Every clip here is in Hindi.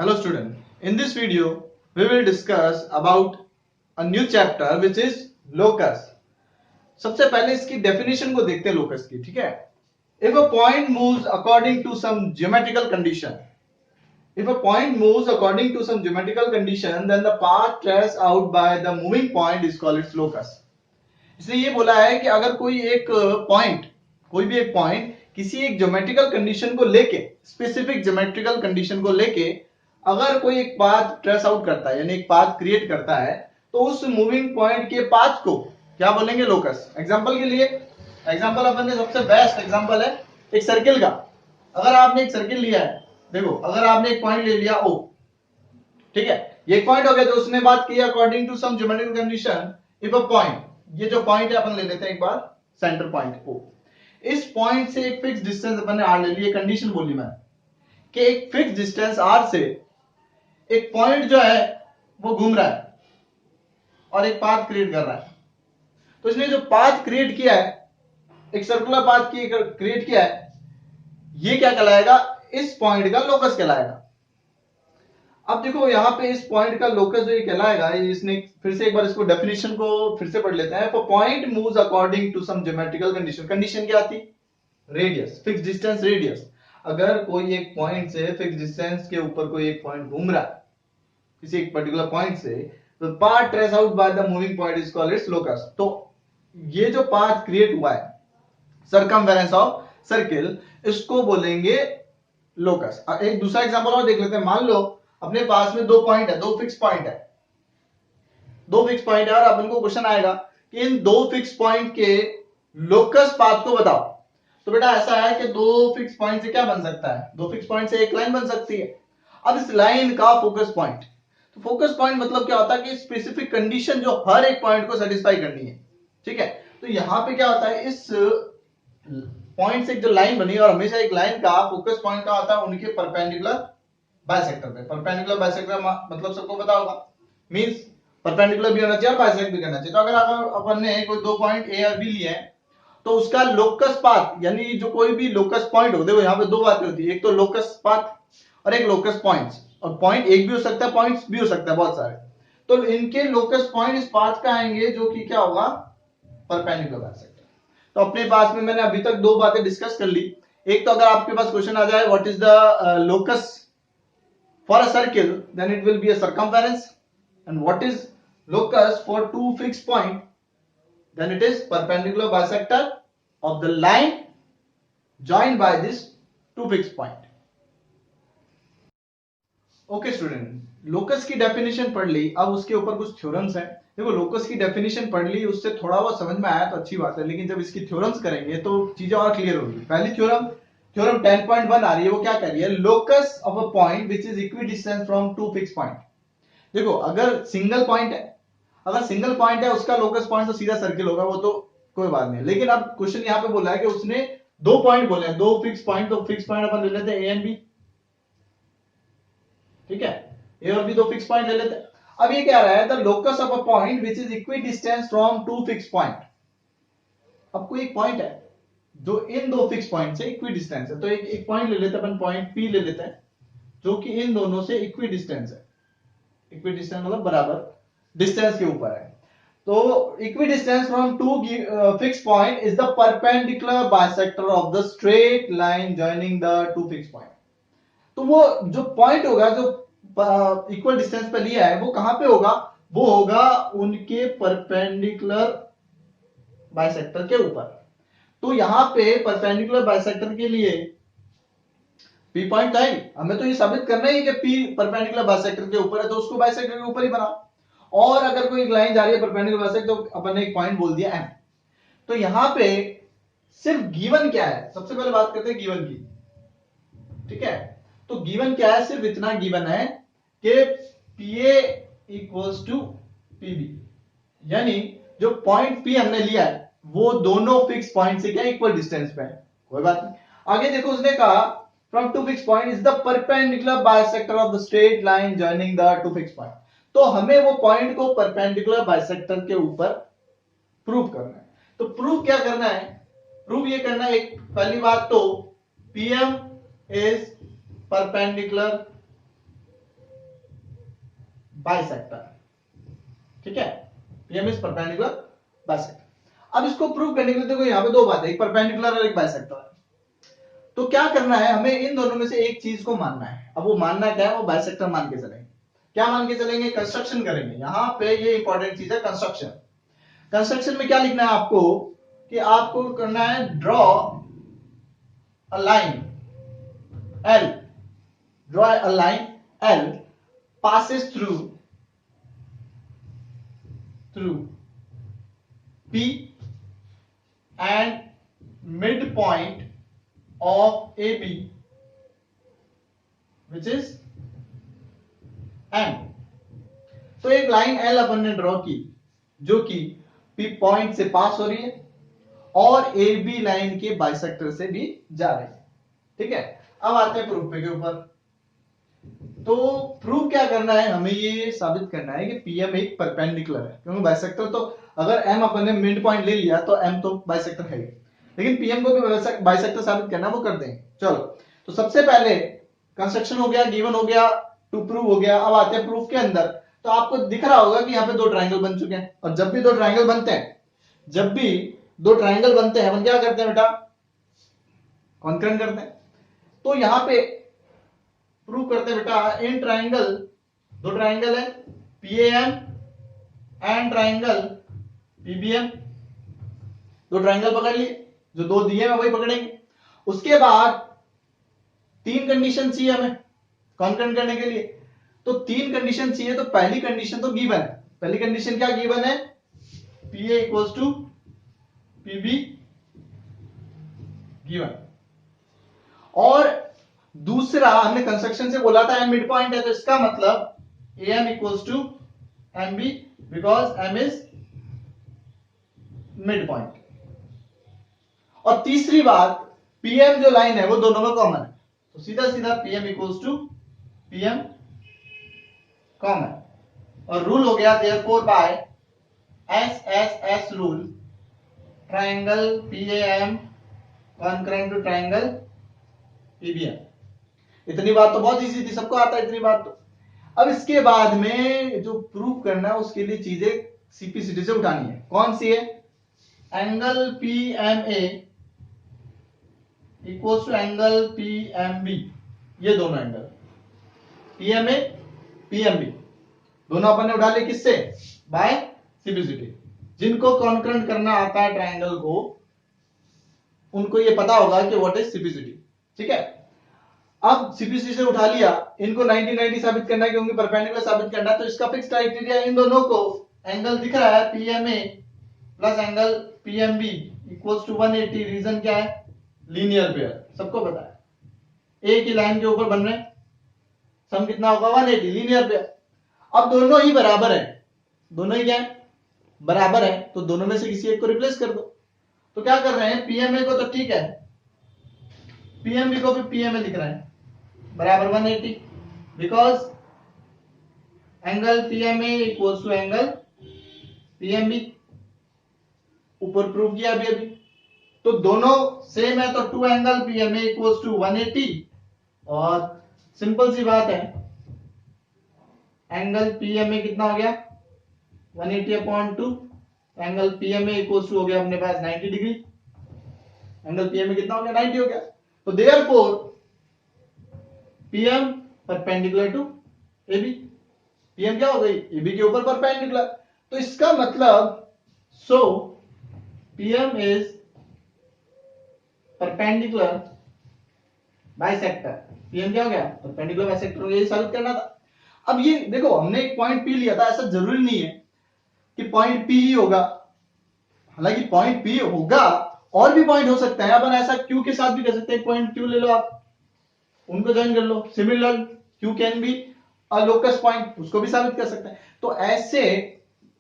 Hello student, in this video we will discuss about a new chapter which is locus. सबसे पहले इसकी डेफिनेशन को देखते हैं locus की, ठीक है? If a point moves according to some geometrical condition, then the path traced out by the moving point is called its locus. इसलिए ये बोला है कि अगर कोई भी एक पॉइंट किसी एक ज्योमेट्रिकल कंडीशन को लेके, स्पेसिफिक ज्योमेट्रिकल कंडीशन को लेके अगर कोई एक पाथ ट्रेस आउट करता है यानी एक पाथ क्रिएट करता है तो उस मूविंग पॉइंट के पाथ को क्या बोलेंगे? लोकस. एग्जांपल के लिए अपन ने सबसे बेस्ट एग्जांपल है एक सर्किल का. अगर आपने एक सर्किल लिया है, देखो अगर आपने एक पॉइंट ले लिया O, ठीक है, ये एक पॉइंट हो गया. तो उसने बात की according to some geometrical condition if a point, ये जो पॉइंट है अपन ले लेते हैं एक बार सेंटर पॉइंट O. इस पॉइंट से एक फिक्स डिस्टेंस अपन ने R ले ली. कंडीशन बोली मैं कि एक फिक्स डिस्टेंस R से एक पॉइंट जो है वो घूम रहा है और एक पाथ क्रिएट कर रहा है. तो इसने जो पाथ क्रिएट किया है, एक सर्कुलर पाथ क्रिएट किया है, ये क्या कहलाएगा? इस पॉइंट का लोकस कहलाएगा. अब देखो यहां पे इस पॉइंट का लोकस जो ये कहलाएगा, इसने फिर से एक बार इसको डेफिनेशन को फिर से पढ़ लेते हैं. For point moves according to some geometrical condition. Condition क्या थी? Radius, fix distance, radius. अगर कोई एक पॉइंट से फिक्स डिस्टेंस के ऊपर कोई एक पॉइंट घूम रहा है किसी एक पर्टिकुलर पॉइंट से, तो path trace out by the moving point is called its locus. तो ये जो पाथ क्रिएट हुआ है सर्कमफेरेंस ऑफ सर्किल, इसको बोलेंगे लोकस. एक दूसरा एग्जांपल और देख लेते हैं. मान लो अपने पास में दो पॉइंट है, दो फिक्स पॉइंट है और अपन को क्वेश्चन आएगा कि इन दो फिक्स पॉइंट के लोकस पाथ को बताओ. तो बेटा ऐसा है कि दो फिक्स पॉइंट से क्या बन सकता है? दो फिक्स पॉइंट से एक लाइन बन सकती है. अब इस लाइन का फोकस पॉइंट, तो फोकस पॉइंट मतलब क्या होता है कि स्पेसिफिक कंडीशन जो हर एक पॉइंट को सेटिस्फाई करनी है, ठीक है. तो यहां पे क्या होता है, इस पॉइंट से एक जो लाइन बनी, और हमेशा एक लाइन का फोकस पॉइंट का होता है उनके परपेंडिकुलर बाइसेक्टर पे. परपेंडिकुलर बाइसेक्टर मतलब सबको पता होगा, मींस परपेंडिकुलर भी होना चाहिए और बाइसेक्ट भी करना चाहिए. तो अगर अपन ने कोई दो पॉइंट ए और बी लिए हैं तो उसका लोकस पाथ यानी जो कोई भी लोकस पॉइंट हो, देखो यहां पे दो बातें होती है, एक तो लोकस पाथ और एक लोकस पॉइंट्स. और पॉइंट एक भी हो सकता है, पॉइंट्स भी हो सकता है बहुत सारे. तो इनके लोकस पॉइंट इस पाथ का आएंगे जो कि क्या होगा? Perpendicular bisector. तो अपने पास में मैंने अभी तक दो बातें डिस्कस कर ली. एक तो अगर आपके पास क्वेश्चन आ जाए what is the locus for a circle, then it will be a circumference. And what is locus for two fix point, then it is perpendicular bisector of the line joined by this two fixed point. Okay student, locus की डेफिनेशन पढ़ ली. अब उसके ऊपर कुछ थ्योरम्स हैं. देखो लोकस की डेफिनेशन पढ़ ली, उससे थोड़ा बहुत समझ में आया तो अच्छी बात है, लेकिन जब इसकी थ्योरम्स करेंगे तो चीजें और क्लियर होगी. पहली थ्योरम 10.1 आ रही है. वो क्या कह रही है? Locus of a point which is equidistance from two fix point. देखो अगर सिंगल पॉइंट है उसका लोकस पॉइंट तो सीधा सर्किल होगा, वो तो कोई बात नहीं. लेकिन अब क्वेश्चन यहां पे बोला है कि उसने दो पॉइंट बोले हैं, दो फिक्स पॉइंट. तो फिक्स पॉइंट अपन ले लेते हैं ए एंड बी, ठीक है, ए और बी दो फिक्स पॉइंट ले लेते हैं. अब ये क्या रहा है? The locus of a point which is equidistance from two fix point. अब कोई एक पॉइंट है जो इन दो फिक्स पॉइंट से इक्वी डिस्टेंस है. तो एक पॉइंट ले लेते हैं अपन, पॉइंट पी ले लेते हैं जो कि इन दोनों से इक्वी डिस्टेंस है. इक्वी डिस्टेंस मतलब बराबर डिस्टेंस के ऊपर है. तो equidistance from two fix point is the perpendicular bisector of the straight line joining the two fix point. तो वो जो पॉइंट होगा जो इक्वल डिस्टेंस पे लिया है वो कहां पे होगा? वो होगा उनके परपेंडिकुलर बाइसेक्टर के ऊपर. तो यहां पे परपेंडिकुलर बाइसेक्टर के लिए पी पॉइंट था ही. हमें तो ये साबित करना ही कि पी परपेंडिकुलर बाइसेक्टर के ऊपर है, तो उसको बाइसेक्टर के ऊपर ही बनाओ. और अगर कोई एक लाइन जा रही है परपेंडिकुलर बाइसेक्टर, तो अपन ने एक पॉइंट बोल दिया एम. तो यहां पे सिर्फ गिवन क्या है? सबसे पहले बात करते हैं गिवन की, ठीक है. तो गिवन क्या है? सिर्फ इतना गिवन है कि PA इक्वल्स टू PB, यानी जो पॉइंट P हमने लिया है वो दोनों फिक्स पॉइंट से क्या इक्वल डिस्टेंस पे है. कोई बात नहीं. आगे देखो उसने कहा from two fix point is the perpendicular bisector of the straight line joining the two fix point. तो हमें वो पॉइंट को परपेंडिकुलर बाइसेक्टर के ऊपर प्रूव करना है. तो प्रूव क्या करना है? प्रूव ये करना है, एक पहली बात तो PM इज परपेंडिकुलर बाइसेक्टर, ठीक है, पीएम इज परपेंडिकुलर बाइसेक्टर। अब इसको प्रूव करने के लिए देखो यहाँ पे दो बातें, एक परपेंडिकुलर और एक बाइसेक्टर है। तो क्या करना है, हमें इन दोनों में से एक चीज को मानना है। अब वो मानना क्या है, वो बाइसेक्टर मान के चलेंगे। क्या मान के चलेंगे, कंस्ट्रक्शन करेंगे। यहां पे ये इंपॉर्टेंट चीज है, कंस्ट्रक्शन। कंस्ट्रक्शन में क्या लिखना है आपको, कि आपको करना है draw a line L, draw a line L passes through P and midpoint of AB, which is M। तो एक लाइन L अपन ने ड्रॉ की जो कि P पॉइंट से पास हो रही है और AB लाइन के बाइसेक्टर से भी जा रही है, ठीक है। अब आते हैं प्रूफ पे के ऊपर। तो प्रूफ क्या करना है, हमें ये साबित करना है कि पीएम एक परपेंडिकुलर है, क्योंकि बाइसेक्टर तो अगर एम अपन ने मिड पॉइंट ले लिया तो एम तो बाइसेक्टर है, लेकिन पीएम को भी बाइसेक्टर साबित करना, वो कर देंगे। चलो, तो सबसे पहले कंस्ट्रक्शन हो गया, गिवन हो गया, टू प्रूव हो गया। अब आते हैं प्रूफ के अंदर। तो आपको दिख रहा होगा कि यहाँ पे दो ट्राइंगल बन चुके हैं, और जब भी दो ट्राइंगल बनते हैं, अपन क्या करते हैं बेटा, कॉन्करेंट करते हैं। तो यहां पे प्रूव करते हैं बेटा, इन ट्राइंगल, दो ट्राइंगल है पीएएम एंड ट्राइंगल पीबीएम, दो ट्राइंगल पकड़ लिए, जो दो दिए हैं वही पकड़ेंगे। उसके बाद तीन कंडीशन चाहिए हमें कॉन्करेंट करने के लिए। तो तीन कंडीशन चाहिए, तो पहली कंडीशन तो गिवन है। पहली कंडीशन क्या गिवन है, पीए इक्वल्स टू पीबी गिवन। और दूसरा हमने कंस्ट्रक्शन से बोला था एम मिड पॉइंट है, तो इसका मतलब M equals to M B, because M is mid point. और तीसरी बात, पीएम जो लाइन है वो दोनों में कॉमन है, तो सीधा सीधा PM equals to PM common. और रूल हो गया therefore by S S S rule, triangle PM concurrent to triangle PBM. इतनी बात तो बहुत इजी थी, सबको आता है इतनी बात तो। अब इसके बाद में जो प्रूफ करना है उसके लिए चीजें सीपीसीटी से उठानी है। कौन सी है, angle PMA equals to angle PMB. ये दोनों एंगल पीएमए पीएमबी दोनों अपन ने उठा लिए, किससे, बाय सीपीसीटी। जिनको कॉन्करेंट करना आता है ट्राइंगल को, उनको ये पता होगा कि व्हाट इज सीपीसीटी, ठीक है। अब सीपीसी से उठा लिया, इनको 90-90 साबित करना है क्योंकि परपेंडिकुलर साबित करना है। तो इसका फिक्स क्राइटेरिया, इन दोनों को एंगल दिख रहा है PMA plus angle PMB equals to 180। Reason क्या है, लीनियर पेयर, सबको पता है। एक ही लाइन के ऊपर बन रहे, सम कितना होगा 180, लीनियर पेयर। अब दोनों ही बराबर है, दोनों ही क्या है, बराबर है, तो दोनों में से किसी एक को रिप्लेस कर दो। तो क्या कर रहे हैं, पीएमए को तो ठीक है, पीएमबी को भी पीएमए लिख रहे हैं बराबर 180, because angle PMA equals to angle PMB. ऊपर प्रूव किया अभी अभी, तो दोनों सेम है, तो two angle PMA equals to 180। और सिंपल सी बात है, एंगल पीएमए कितना हो गया 180/2, एंगल पीएमए इक्वल्स टू हो गया अपने पास 90 डिग्री। एंगल पीएमए कितना हो गया, 90 हो गया। तो therefore PM perpendicular to AB, PM क्या हो गई, एबी के ऊपर परपेंडिकुलर। तो इसका मतलब so PM is perpendicular bisector. PM क्या हो गया, परपेंडिकुलर बाइसेक्टर हो गया, ये साबित करना था। अब ये देखो, हमने एक पॉइंट पी लिया था, ऐसा जरूरी नहीं है कि पॉइंट पी ही होगा। हालांकि पॉइंट पी होगा, और भी पॉइंट हो सकता है। अपन ऐसा क्यू के साथ भी कर सकते हैं, पॉइंट क्यू ले लो आप, उनको ज्वाइन कर लो। Similar Q can be a locus point, उसको भी साबित कर सकते हैं। तो ऐसे,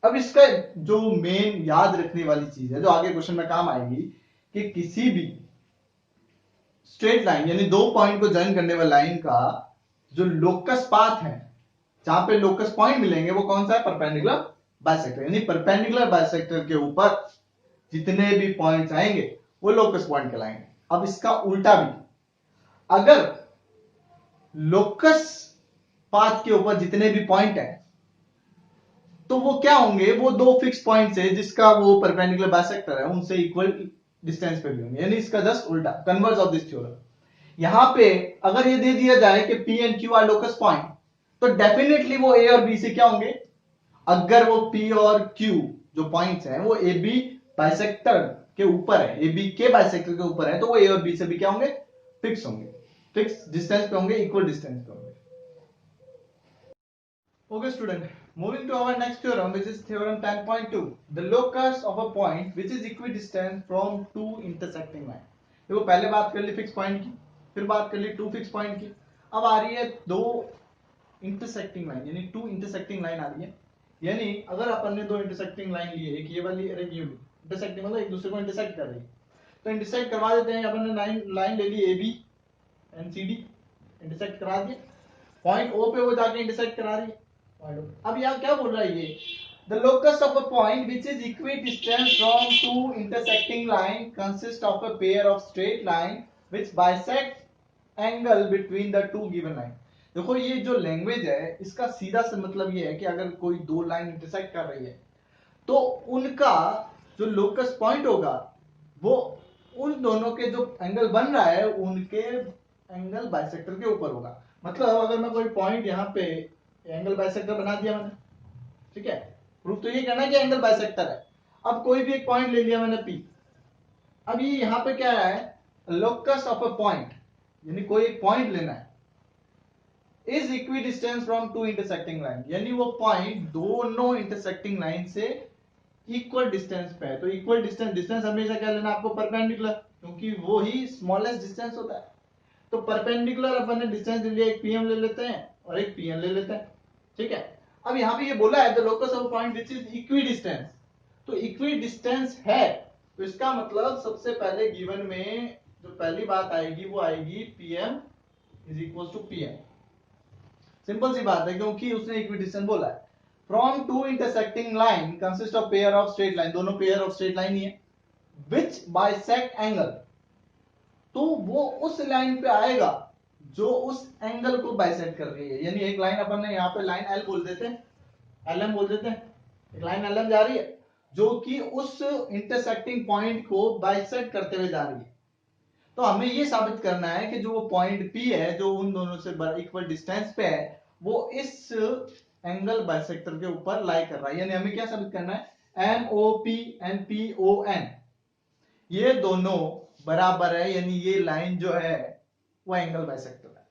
अब इसका जो मेन याद रखने वाली चीज है, जो आगे क्वेश्चन में काम आएगी, कि किसी भी स्ट्रेट लाइन यानी दो पॉइंट को ज्वाइन करने वाली लाइन का जो लोकस पाथ है, जहां पे लोकस पॉइंट मिलेंगे, वो कौन सा है, परपेंडिकुलर बाइसेक्टर। यानी परपेंडिकुलर बाइसेक्टर के ऊपर जितने भी पॉइंट्स आएंगे वो लोकस पॉइंट कहलाएंगे। अब इसका उल्टा भी, अगर लोकस पाथ के ऊपर जितने भी पॉइंट हैं तो वो क्या होंगे, वो दो फिक्स पॉइंट्स है जिसका वो परपेंडिकुलर बाइसेक्टर है उनसे इक्वल डिस्टेंस पे भी होंगे, यानी इसका जस्ट उल्टा, कन्वर्स ऑफ दिस थ्योरम। यहां पे अगर ये दे दिया जाए कि P and Q are locus point, तो डेफिनेटली वो A और B से क्या होंगे, अगर वो P और Q जो पॉइंट्स हैं वो AB बाइसेक्टर के ऊपर है, AB के बाइसेक्टर के ऊपर है, तो वो A और B से भी क्या होंगे, फिक्स होंगे, फिक्स डिस्टेंस पे होंगे, इक्वल डिस्टेंस पे होंगे। Okay student, moving to our next theorem, which is theorem 10.2, the locus of a point which is equidistant from two intersecting line। देखो पहले बात कर ली फिक्स पॉइंट की, फिर बात कर ली टू फिक्स पॉइंट की, अब आ रही है दो इंटरसेक्टिंग लाइन, यानी टू इंटरसेक्टिंग लाइन आ रही है। यानी अगर अपन ने दो इंटरसेक्टिंग लाइन ली है, एक ये वाली और एक ये वाली, इंटरसेक्टिंग मतलब एक दूसरे को इंटरसेक्ट कर रही है, तो इंटरसेक्ट करवा देते हैं। अपन ने लाइन ले ली AB एंड CD, इंटरसेक्ट करा दिया, पॉइंट O पे वो जाके इंटरसेक्ट करा रही है। अब यहाँ क्या बोल रहा है ये, the locus of a point which is equidistant from two intersecting line consists of a pair of straight line which bisect angle between the two given line। देखो ये जो लैंग्वेज है इसका सीधा सा मतलब ये है कि अगर कोई दो लाइन इंटरसेक्ट कर रही है तो उनका जो लोकस पॉइंट होगा वो उन दोनों के जो एंगल बन रहा है उनके एंगल बाइसेक्टर के ऊपर होगा। मतलब अगर मैं कोई पॉइंट यहाँ पे एंगल बाइसेक्टर बना दिया मैंने, ठीक है, प्रूफ तो ये कहना है कि एंगल बाइसेक्टर है। अब कोई भी एक पॉइंट ले लिया मैंने P, अब ये यहाँ पे क्या है, लोकस ऑफ अ पॉइंट, यानी कोई एक पॉइंट लेना है, is equidistance from two intersecting line, यानी वो पॉइंट दोनों इंटरसेक्टिंग लाइन से इक्वल डिस्टेंस पे है। तो इक्वल डिस्टेंस, डिस्टेंस हमेशा क्या लेना आपको, परपेंडिकुलर, क्योंकि वो ही स्मॉलेस्ट डिस्टेंस होता है। तो परपेंडिकुलर अपन ने डिस्टेंस ले लिया, एक PM ले लेते हैं और एक PN ले लेते हैं, ठीक है। अब यहाँ पे ये बोला है the locus of point which is equidistance, तो इक्विडिस्टेंस है तो इसका मतलब सबसे पहले गिवन में जो पहली बात आएगी वो आएगी PM is equal to PM। Simple सी बात है क्योंकि उसने इक्विडिस्टेंस बोला है। From two intersecting line consist of pair of straight line, दोनों पेयर ऑफ स्ट्रेट लाइन ही है, विच बाइसेक्ट एंगल, तो वो उस लाइन पे आएगा जो उस एंगल को बाइसेक्ट कर रही है। यानी एक लाइन अपन ने यहाँ पे लाइन L बोल देते हैं, LM बोल देते हैं, एक लाइन LM जा रही है जो कि उस इंटरसेक्टिंग पॉइंट को बाइसेक्ट करते हुए जा रही है। तो हमें ये साबित करना है कि जो वो पॉइंट P है जो उन दोनों से इक्वल डिस्टेंस पे है वो इस एंगल बाइसेक्टर के ऊपर लाई कर रहा है। यानी हमें क्या साबित करना है, MOP एंड PON ये दोनों बराबर है, यानी ये लाइन जो है वो एंगल बाइसेक्टर है,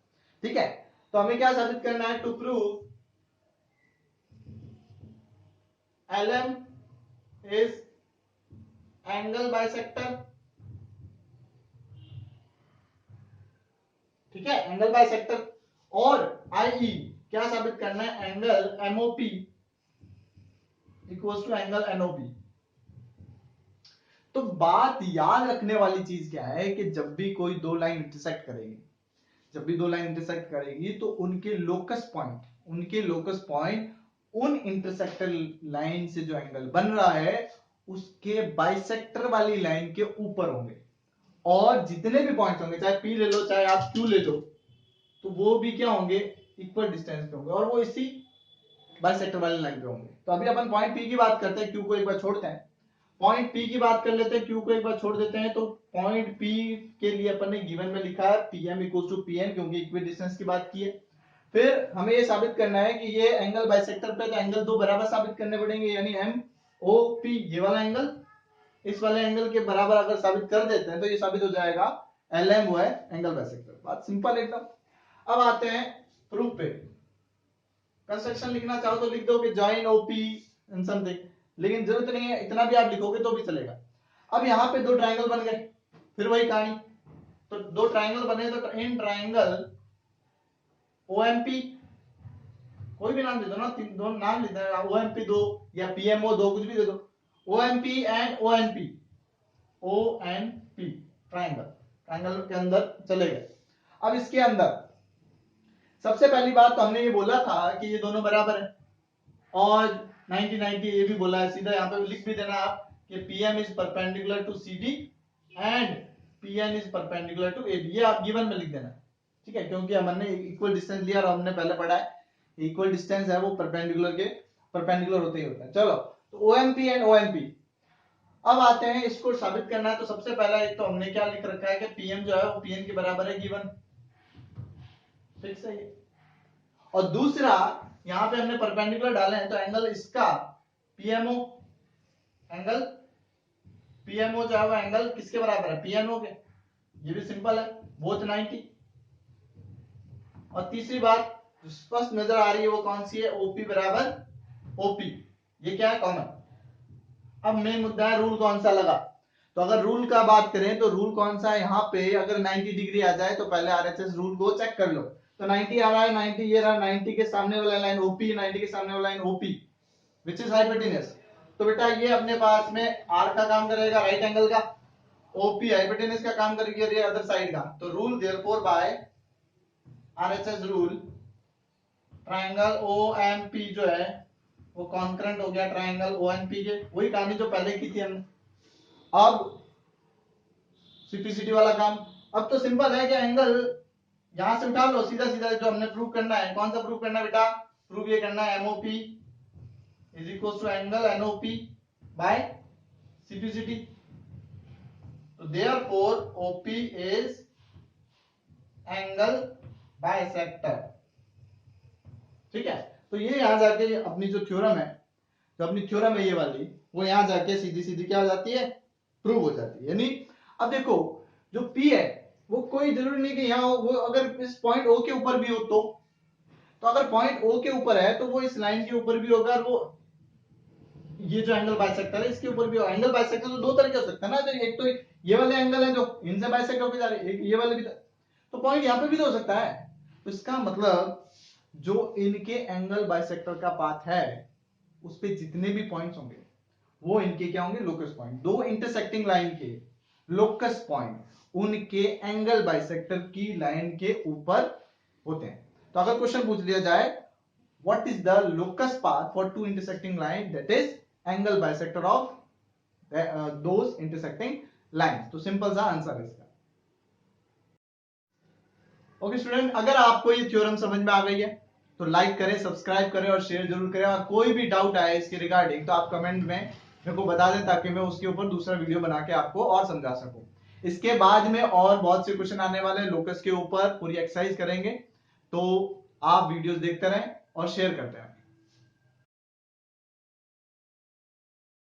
ठीक है। तो हमें क्या साबित करना है, to prove LM is angle bisector, ठीक है, एंगल बाइसेक्टर, और IE क्या साबित करना है, angle MOP equals to angle NOP। तो बात याद रखने वाली चीज क्या है कि जब भी कोई दो लाइन इंटरसेक्ट करेगी, जब भी दो लाइन इंटरसेक्ट करेगी तो उनके लोकस पॉइंट उन इंटरसेक्टर लाइन से जो एंगल बन रहा है उसके बाइसेक्टर वाली लाइन के ऊपर होंगे, और जितने भी पॉइंट्स होंगे, चाहे P ले लो चाहे आप Q ले लो, तो वो भी क्या होंगे, इक्वल डिस्टेंस पे होंगे और वो इसी बाइसेक्टर वाली लाइन पे होंगे। तो अभी अपन पॉइंट P की बात करते हैं, Q को एक बार छोड़ते हैं, पॉइंट P की बात कर लेते हैं, Q को एक बार छोड़ देते हैं। तो पॉइंट P के लिए अपन ने गिवन में लिखा है PM इक्वल्स टू PN, क्योंकि इक्वल डिस्टेंस की बात की है। फिर हमें ये साबित करना है कि ये एंगल बाइसेक्टर पे, तो एंगल दो बराबर साबित करने पड़ेंगे, यानी MOP ये वाला एंगल इस वाले एंगल के बराबर अगर साबित कर देते हैं तो ये साबित हो जाएगा LM वो है एंगल बाइसेक्टर। बात सिंपल एकदम। अब आते हैं प्रूफ पे। कंस्ट्रक्शन लिखना चाहो तो लिख दो कि जॉइन OP एंड समथिंग, लेकिन जरूरत नहीं है, इतना भी आप लिखोगे तो भी चलेगा। अब यहाँ पे दो ट्रायंगल बन गए, फिर वही कहानी, तो दो ट्रायंगल बने तो इन ट्रायंगल OMP, कोई भी नाम दे दो ना, तीन दो नाम लिख देना, OMP दो या PMO दो, कुछ भी दे दो, OMP and ONP, ONP triangle के अंदर चले गए। अब इसके अंदर सबसे पहली बात तो हमने ये बोला था कि ये दोनों बराबर है, और 90 ये भी बोला है, सीधा यहाँ पे लिख भी देना आप कि PM is perpendicular to CD and PN is perpendicular to AB, ये आप गिवन में लिख देना, ठीक है, क्योंकि हमने इक्वल डिस्टेंस लिया और हमने पहले पढ़ा है इक्वल डिस्टेंस है वो परपेंडिकुलर के परपेंडिकुलर होते ही होते हैं। चलो, तो OMP एंड ONP। अब आते हैं इसको साबित करना है, तो सबसे पहला एक तो हमने क्या लिख रखा है कि PM जो है वो PN के बराबर है, गिवन, फिक्स है ये। और दूसरा यहां पे हमने परपेंडिकुलर डाले हैं, तो एंगल इसका PMO, एंगल PMO जो है वो एंगल किसके बराबर है, PNO के। ये भी सिंपल है, बोथ 90। और तीसरी बात जो स्पष्ट नजर आ रही है वो कौन सी है, OP बराबर OP, ये क्या है, कॉमन। अब मेन मुद्दा है रूल कौन सा लगा। तो अगर रूल का बात करें तो रूल कौन सा है, यहाँ पे अगर 90 डिग्री आ जाए तो पहले RHS रूल को चेक कर लो। तो 90 आ रहा है, 90 ये रहा, 90 के सामने वाला लाइन OP, 90 के सामने वाला line OP which is hypotenuse. तो बेटा ये अपने पास में R का काम करेगा, राइट एंगल का, OP हाइपोटेनस का काम करेगी अदर साइड का। तो rule therefore by RHS rule triangle OMP जो है वो कॉन्करेंट हो गया ट्रायंगल ONP के। वही कहानी जो पहले की थी हमने। अब सिटी वाला काम। अब तो सिंपल है कि एंगल यहां से उठा लो, सीधा सीधा जो हमने प्रूव करना है। कौन सा प्रूव करना है बेटा, प्रूव ये करना है MOP is equal to angle NOP by city. तो therefore OP is angle bisector, ठीक है। तो ये यहां जाके अपनी जो थ्योरम है, जो अपनी थ्योरम है ये वाली, वो यहां जाके सीधी सीधी क्या हो जाती है, प्रूव हो जाती है। यानी अब देखो जो P है वो कोई जरूरी नहीं कि यहाँ हो, वो अगर इस पॉइंट O के ऊपर भी हो तो अगर पॉइंट O के ऊपर है तो वो इस लाइन के ऊपर भी होगा, और वो ये जो एंगल बाइसेक्टर है इसके ऊपर भी होगा। एंगल बाइसेक्टर तो दो तरह के हो सकते हैं ना, तो एक तो ये वाले एंगल है जो इनसे बाइसेक्ट होकर जा रहे हैं, एक ये वाले भी, तो पॉइंट यहाँ पे भी तो हो सकता है। तो इसका मतलब जो इनके एंगल बाइसेक्टर का पाथ है उस पे जितने भी पॉइंट्स होंगे वो इनके क्या होंगे, लोकस पॉइंट। दो इंटरसेक्टिंग लाइन के लोकस पॉइंट उनके एंगल बाइसेक्टर की लाइन के ऊपर होते हैं। तो अगर क्वेश्चन पूछ लिया जाए what is the locus path for two intersecting line, that is angle bisector of those intersecting lines, तो सिंपल सा आंसर है इसका। ओके स्टूडेंट, अगर आपको ये थ्योरम समझ में आ गई है तो लाइक करें, सब्सक्राइब करें और शेयर जरूर करें। और कोई भी डाउट आए इसके रिगार्डिंग तो आप कमेंट में मेरे को बता दें ताकि मैं उसके ऊपर दूसरा वीडियो बना के आपको और समझा सकूं। इसके बाद में और बहुत से क्वेश्चन आने वाले हैं लोकस के ऊपर, पूरी एक्सरसाइज करेंगे। तो आप वीडियोस देखते रहें और शेयर करते रहें।